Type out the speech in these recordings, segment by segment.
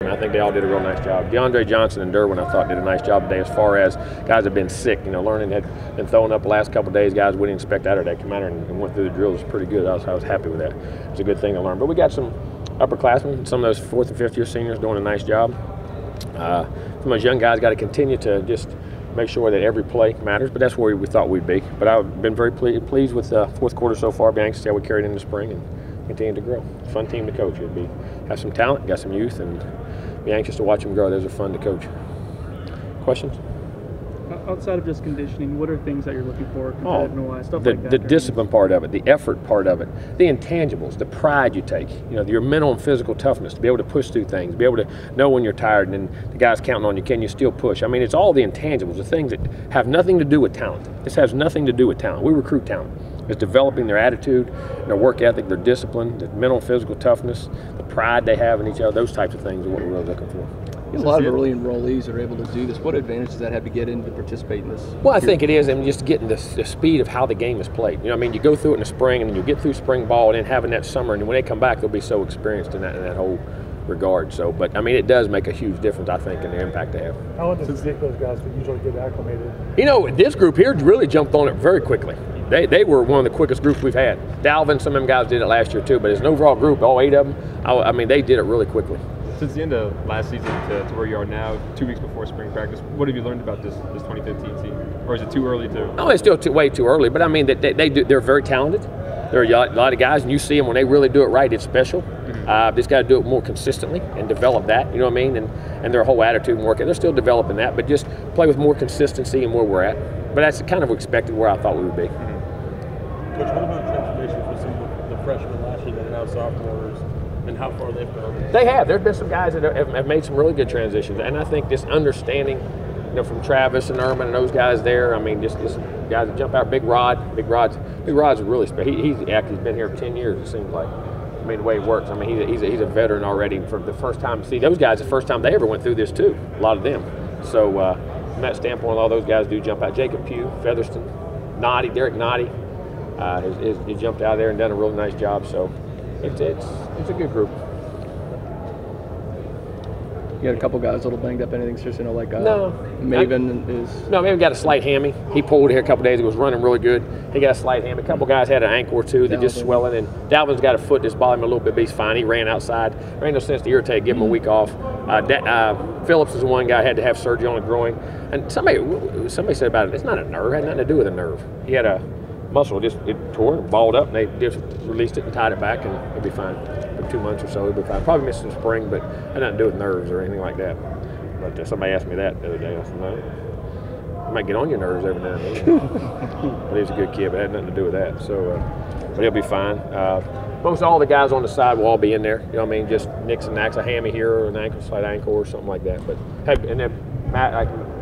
I think they all did a real nice job. DeAndre Johnson and Derwin, I thought, did a nice job today as far as guys have been sick. You know, learning had been throwing up the last couple of days. Guys we didn't expect out of that. Come out and went through the drills. It was pretty good. I was happy with that. It was a good thing to learn. But we got some upperclassmen, some of those 4th and 5th year seniors doing a nice job. Some of those young guys got to continue to just make sure that every play matters, but that's where we thought we'd be. But I've been very pleased with the 4th quarter so far. Be anxious to see how we carried into spring and continue to grow. Fun team to coach. Have some talent, got some youth, and be anxious to watch them grow. Those are fun to coach. Questions? Outside of just conditioning, what are things that you're looking for, competitive-wise, stuff like that? The discipline part of it, the effort part of it, the intangibles, the pride you take, you know, your mental and physical toughness to be able to push through things, be able to know when you're tired and the guy's counting on you, can you still push? I mean, it's all the intangibles, the things that have nothing to do with talent. This has nothing to do with talent. We recruit talent. It's developing their attitude, their work ethic, their discipline, their mental and physical toughness, the pride they have in each other, those types of things are what we're really looking for. A lot of early enrollees are able to do this. What advantage does that have to get in to participate in this? Well, I think it is, and just getting the speed of how the game is played. You know, I mean, you go through it in the spring, and then you get through spring ball, and then having that summer, and when they come back, they'll be so experienced in that whole regard. So, but I mean, it does make a huge difference, I think, in the impact they have. How long does it take those guys to usually get acclimated? You know, this group here really jumped on it very quickly. They were one of the quickest groups we've had. Dalvin, some of them guys did it last year too, but as an overall group, all 8 of them, I mean, they did it really quickly. Since the end of last season to where you are now, 2 weeks before spring practice, what have you learned about this 2015 team? Or is it too early to? No, it's still way too early, but I mean, they're very talented. There are a lot of guys, and you see them when they really do it right, it's special. Just got to do it more consistently and develop that, you know what I mean? And their whole attitude and work, they're still developing that, but just play with more consistency and where we're at. But that's kind of expected where I thought we would be. Coach, what about transformations with some of the freshmen last year that are now sophomores, and how far they've gone? They have. There's been some guys that have made some really good transitions, and I think this understanding, you know, from Travis and Erman and those guys there. I mean, just guys that jump out. Big Rod's really special. He's been here 10 years. It seems like. I mean, the way it works. I mean, he's a veteran already for the first time. See, those guys, the first time they ever went through this too. A lot of them. So from that standpoint, all those guys do jump out. Jacob Pugh, Featherston, Derek Noddy. He jumped out there and done a really nice job. So it's a good group. You had a couple guys a little banged up. Anything serious? You know, like Maven is. No, Maven got a slight hammy. He pulled here a couple days ago. Was running really good. He got a slight hammy. A couple guys had an ankle or two that just swelling. And Dalvin's got a foot that's bothering him a little bit, but he's fine. He ran outside. There ain't no sense to irritate. Give him a week off. Phillips is the one guy had to have surgery on the groin. And somebody said about it, it's not a nerve. It had nothing to do with a nerve. He had a muscle, it tore, balled up, and they just released it and tied it back, and it'll be fine. For 2 months or so, it'll be fine. Probably missed some spring, but it had nothing to do with nerves or anything like that. But somebody asked me that the other day. I said, no, I might get on your nerves every now and then. But he's a good kid, but it had nothing to do with that. So, but he'll be fine. Most all the guys on the side will all be in there. You know what I mean? Just nicks and knacks, a hammy here or an ankle, slight ankle or something like that. But and then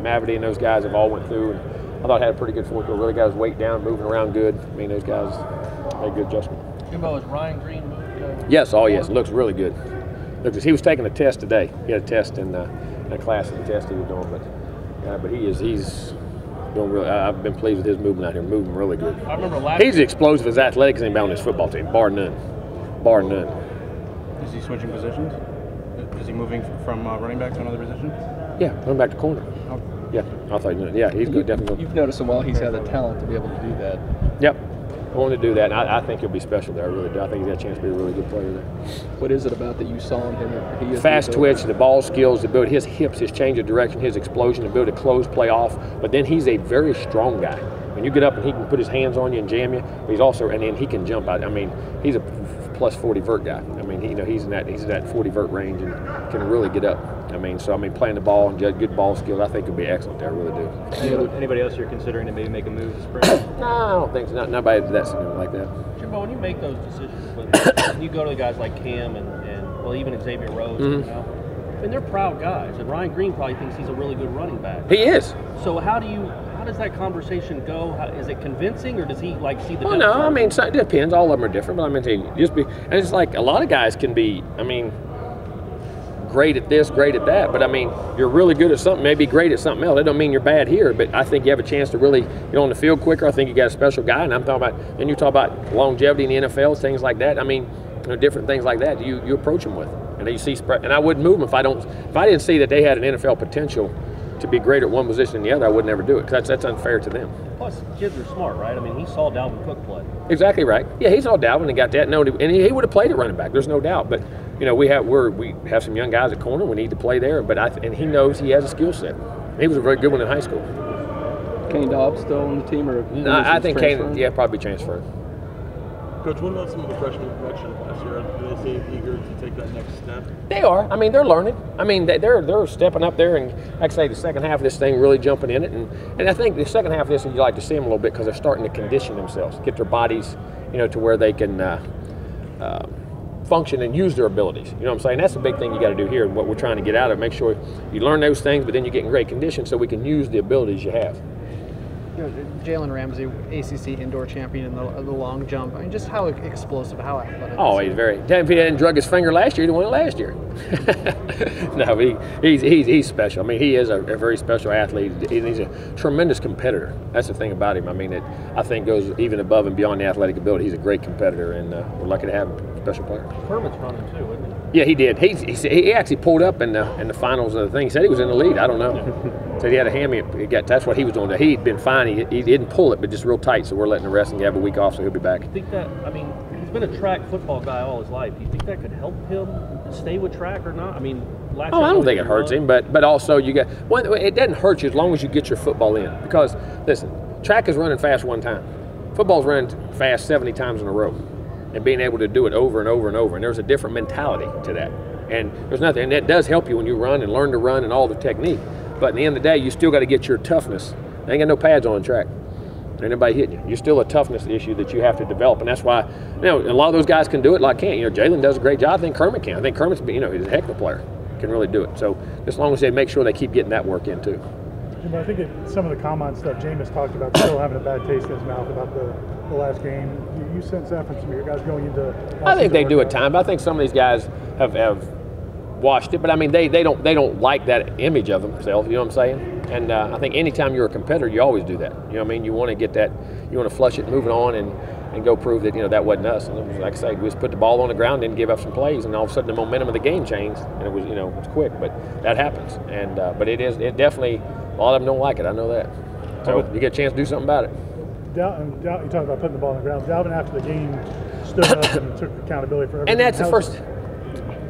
Mavity and those guys have all went through. And I thought had a pretty good 4th quarter. Really got his weight down, moving around good. I mean, those guys made good adjustment. Jimbo, is Ryan Green moved? Yes, yes. Looks really good. He was taking a test today. He had a test in a class of the test he was doing, but he's doing really. I've been pleased with his movement out here, moving really good. I remember he's as explosive as athletic as anybody on this football team, bar none. Is he switching positions? Is he moving from running back to another position? Yeah, running back to corner. Yeah, I thought you. Yeah, he's good. Definitely. You've noticed him while he's had the talent to be able to do that. Yep. I want to do that, and I think he'll be special there. I really do. I think he's got a chance to be a really good player there. What is it about that you saw in him? Fast twitch, the ball skills, the ability, his hips, his change of direction, his explosion, the ability to close play off. But then he's a very strong guy. When you get up and he can put his hands on you and jam you, but he's also, and then he can jump out. I mean, he's a plus 40 vert guy. I mean, he's in that 40 vert range and can really get up. I mean, playing the ball and good ball skills, I think would be excellent there. I really do. Anybody else you're considering to maybe make a move this spring? No, I don't think so. Nobody that's like that. Jimbo, when you make those decisions, when you go to guys like Cam and well, even Xavier Rhodes, you know, I mean, they're proud guys, and Ryan Green probably thinks he's a really good running back. He is. So how does that conversation go? Is it convincing, or does he see the? Well, no, I mean, it depends. All of them are different, but I mean, and it's like a lot of guys can be. I mean, great at this, great at that, but I mean, you're really good at something, maybe great at something else. That don't mean you're bad here, but I think you have a chance to really get on the field quicker. I think you got a special guy, and I'm talking about. Then you talk about longevity in the NFL, things like that. I mean, different things like that. You approach them with. And you see, and I wouldn't move them if I didn't see that they had an NFL potential to be great at one position than the other. I would never do it because that's unfair to them. Plus, kids are smart, right? I mean, he saw Dalvin Cook play. Exactly right. Yeah, he saw Dalvin and got that. No, and he would have played at running back. There's no doubt. But you know, we have some young guys at corner. We need to play there. But and he knows he has a skill set. He was a very good one in high school. Kane Dobbs still on the team, or no, I think Kane, yeah, probably transferred. Coach, what about some of the freshman production last year? Do they seem eager to take that next step? They are. I mean, they're learning. I mean, they're stepping up there, and like I say, the second half of this thing really jumping in it. And I think the second half of this, you like to see them a little bit because they're starting to condition themselves, get their bodies, you know, to where they can function and use their abilities. You know what I'm saying? That's the big thing you got to do here, and what we're trying to get out of. Make sure you learn those things, but then you get in great condition so we can use the abilities you have. You know, Jalen Ramsey, ACC indoor champion in the long jump. I mean, just how explosive, how athletic. Oh, he's very. If he hadn't drug his finger last year, he'd won it last year. No, he's special. I mean, he is a very special athlete. He's a tremendous competitor. That's the thing about him. I mean, it I think goes even above and beyond the athletic ability. He's a great competitor, and we're lucky to have him. Special player. Kermit's running too, isn't he? Yeah, he did. He actually pulled up in the finals of the thing. He said he was in the lead. I don't know. Said he had a hammy. That's what he was doing. He'd been fine. He didn't pull it, but just real tight. So we're letting him rest and have a week off, so he'll be back. I think that. I mean, he's been a track football guy all his life. Do you think that could help him stay with track or not? I mean, I don't think it hurts him, but also it doesn't hurt you as long as you get your football in. Because listen, track is running fast one time. Football's running fast 70 times in a row. And being able to do it over and over and over. And there's a different mentality to that. And there's nothing, and that does help you when you run and learn to run and all the technique. But at the end of the day, you still got to get your toughness. They ain't got no pads on the track. Ain't nobody hitting you. You're still a toughness issue that you have to develop. And that's why, you know, a lot of those guys can do it like Kent. You know, Jalen does a great job. I think Kermit can. I think Kermit's, you know, he's a heck of a player. Can really do it. So as long as they make sure they keep getting that work in too. Jimbo, I think some of the comments that Jameis talked about, still having a bad taste in his mouth about the last game. You sense that from some of your guys going into? I think they do at times. I think some of these guys have watched it, but I mean they don't like that image of themselves. You know what I'm saying? And I think anytime you're a competitor, you always do that. You know what I mean? You want to get that, you want to flush it, move it on, and go prove that, you know, that wasn't us. And it was, like I say, we just put the ball on the ground, didn't give up some plays, and all of a sudden the momentum of the game changed, and it was, you know, it was quick. But that happens, and but it definitely, a lot of them don't like it. I know that. So you get a chance to do something about it. You talk about putting the ball on the ground. Dalvin, after the game, stood up and took accountability for everything. And that's the first.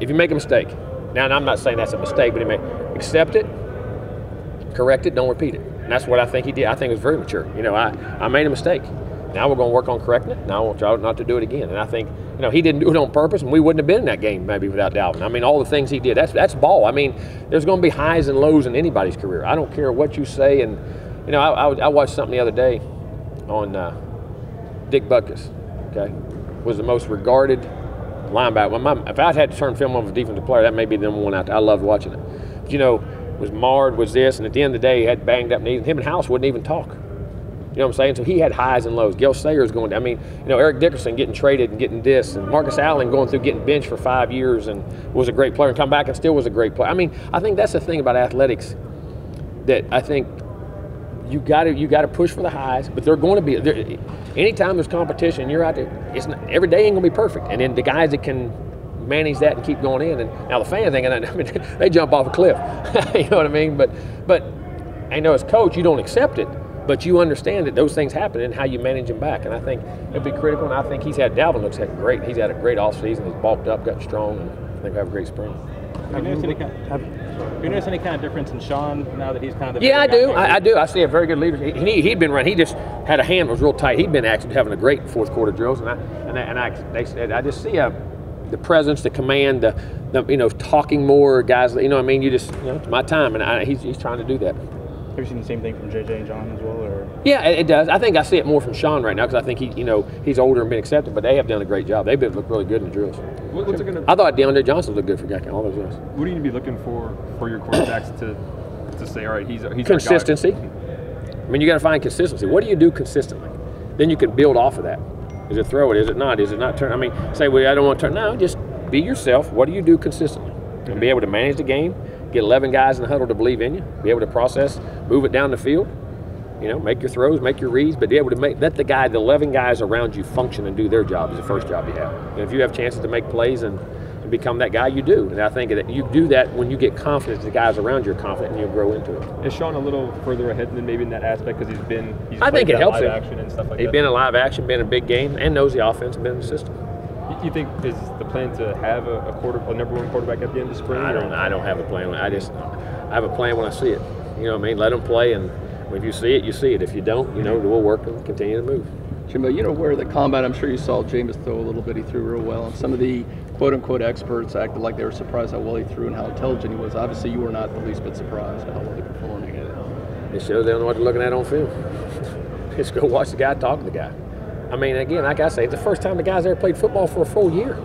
If you make a mistake, now, and I'm not saying that's a mistake, but he may accept it, correct it, don't repeat it. And that's what I think he did. I think it was very mature. You know, I made a mistake. Now we're going to work on correcting it. Now I want y'all not to do it again. And I think, you know, he didn't do it on purpose, and we wouldn't have been in that game maybe without Dalvin. I mean, all the things he did, that's ball. I mean, there's going to be highs and lows in anybody's career. I don't care what you say. And, you know, I watched something the other day on Dick Butkus, okay, was the most regarded linebacker. If I had to turn film on a defensive player, that may be the number one out there. I loved watching it. But, you know, was marred, was this, and at the end of the day, he had banged up knees. Him and House wouldn't even talk. You know what I'm saying? So he had highs and lows. Gil Sayers going down. I mean, you know, Eric Dickerson getting traded and getting this, and Marcus Allen going through getting benched for 5 years and was a great player and come back and still was a great player. I mean, I think that's the thing about athletics that I think you got to push for the highs, but they're going to be there. Anytime there's competition, you're out there. Every day ain't going to be perfect, and then the guys that can manage that and keep going in. And now the fans thinking, I mean, they jump off a cliff. You know what I mean? But I know as coach, you don't accept it. But you understand that those things happen and how you manage them back. And I think it'll be critical. And I think Dalvin looks great. He's had a great offseason. He's bulked up, got strong, and I think we have a great spring. Have you noticed any kind of difference in Sean now that he's kind of? Yeah, I do. I do. I see a very good leader. He'd been running. He just had a hand that was real tight. He'd been actually having a great fourth quarter drills. They said I just see the presence, the command, the you know, talking more guys. You know what I mean? You just, you know, it's my time, and he's trying to do that. Have you seen the same thing from JJ and John as well, or? Yeah, it does. I think I see it more from Sean right now because I think he's older and been accepted, but they have done a great job. They've looked really good in the drills. I thought DeAndre Johnson looked good for Gackin, all those guys. What do you need to be looking for your quarterbacks to say, all right, he's consistency. Our guy. I mean, you got to find consistency. What do you do consistently? Then you can build off of that. Is it throw it? Is it not? Is it not turn? I mean, say, well, I don't want to turn. No, just be yourself. What do you do consistently? And be able to manage the game. Get 11 guys in the huddle to believe in you, be able to process, move it down the field, you know, make your throws, make your reads, but be able to let the 11 guys around you function and do their job is the first job you have. And if you have chances to make plays and become that guy, you do. And I think that you do that when you get confidence. The guys around you are confident, and you grow into it. Is Sean a little further ahead than maybe in that aspect because he's I think it helps live him. action and stuff like He's that? been in live action, been in a big game, and knows the offense, been in the system. You think is the plan to have a number one quarterback at the end of spring? I don't have a plan. I have a plan when I see it. You know what I mean? Let them play, and if you see it, you see it. If you don't, we'll work and continue to move. Jimbo, where the combine, I'm sure you saw Jameis throw a little bit. He threw real well, and some of the quote-unquote experts acted like they were surprised how well he threw and how intelligent he was. Obviously, you were not the least bit surprised at how well he performed. It shows they don't know what they're looking at on film. Just go watch the guy talk to the guy. I mean, again, like I say, it's the first time the guy's ever played football for a full year.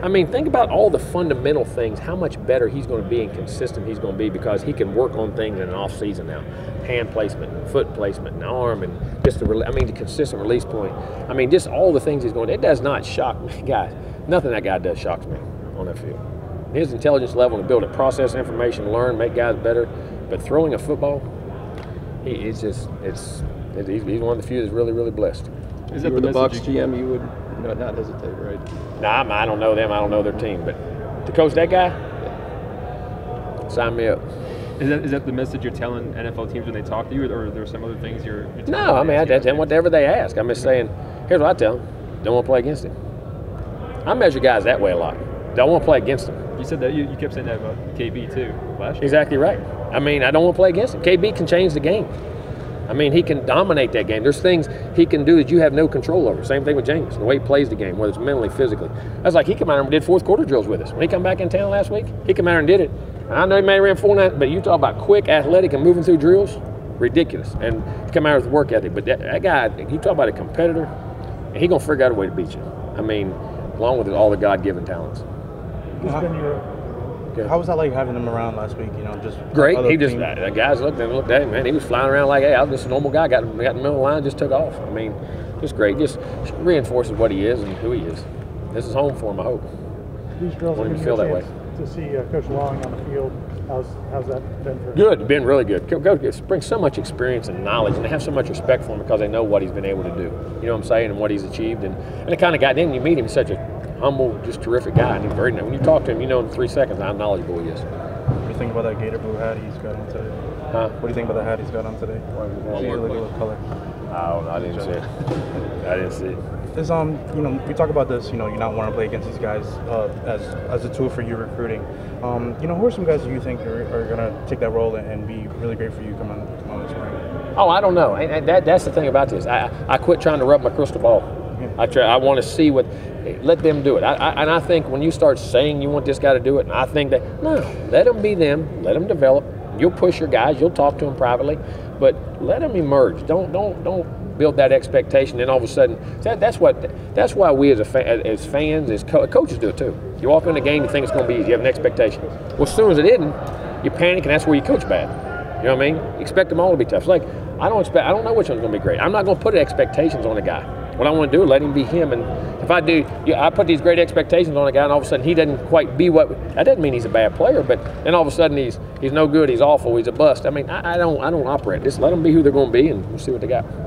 I mean, think about all the fundamental things, how much better he's going to be and consistent he's going to be because he can work on things in an off season now. Hand placement, and foot placement, and arm, and just the consistent release point. I mean, just all the things he's going to, it does not shock me. Guys, nothing that guy does shocks me on that field. His intelligence level to build it, process information, learn, make guys better. But throwing a football, he's one of the few that's really, really blessed. Is that the Bucs GM? You would not hesitate, right? Nah, I don't know them. I don't know their team. But to coach that guy, sign me up. Is that the message you're telling NFL teams when they talk to you, or are there some other things you're telling them? No, I mean, I tell them whatever they ask. I'm just saying, here's what I tell them. Don't want to play against him. I measure guys that way a lot. Don't want to play against him. You said that, you kept saying that about KB too last year. Exactly right. I mean, I don't want to play against him. KB can change the game. I mean, he can dominate that game. There's things he can do that you have no control over. Same thing with Jameis, the way he plays the game, whether it's mentally, physically. That's like he came out and did fourth quarter drills with us. When he come back in town last week, he came out and did it. I know he may have ran 4.9, but you talk about quick, athletic, and moving through drills, ridiculous. And he come out with work ethic. But that guy, you talk about a competitor, and he's going to figure out a way to beat you. I mean, along with all the God-given talents. How was that like having him around last week? Just great. He just the guys looked at him, man. He was flying around like, hey, I'm just a normal guy. Got in the middle of the line, just took off. I mean, just great. Just reinforces what he is and who he is. This is home for him, I hope. These drills want him to feel that way. To see Coach Long on the field, how's that been for him? Good. Been really good. Coach brings so much experience and knowledge, and they have so much respect for him because they know what he's been able to do. You know what I'm saying, and what he's achieved, and the kind of guy. Then you meet him, he's such a humble, just terrific guy. And he's very. When you talk to him, you know in 3 seconds how knowledgeable he is. What do you think about that Gator blue hat he's got on today? Huh? What do you think about the hat he's got on today? Color. Oh, I didn't see it. I didn't see it. There's we talk about this. You not want to play against these guys as a tool for you recruiting. Who are some guys that you think are going to take that role and be really great for you come on this spring? Oh, I don't know. And that's the thing about this. I quit trying to rub my crystal ball. I want to see let them do it. And I think when you start saying you want this guy to do it, and I think that, no, let them be them, let them develop. You'll push your guys, you'll talk to them privately, but let them emerge. Don't build that expectation, and all of a sudden, that's why we as fans, as coaches do it too. You walk in the game, you think it's going to be easy, you have an expectation. Well, as soon as it isn't, you panic, and that's where you coach bad. You know what I mean? You expect them all to be tough. It's like, I don't know which one's going to be great. I'm not going to put expectations on a guy. What I want to do is let him be him, and if I do, I put these great expectations on a guy, and all of a sudden he doesn't quite be what. That doesn't mean he's a bad player, but then all of a sudden he's no good, he's awful, he's a bust. I mean, I don't operate. Just let them be who they're going to be, and we'll see what they got.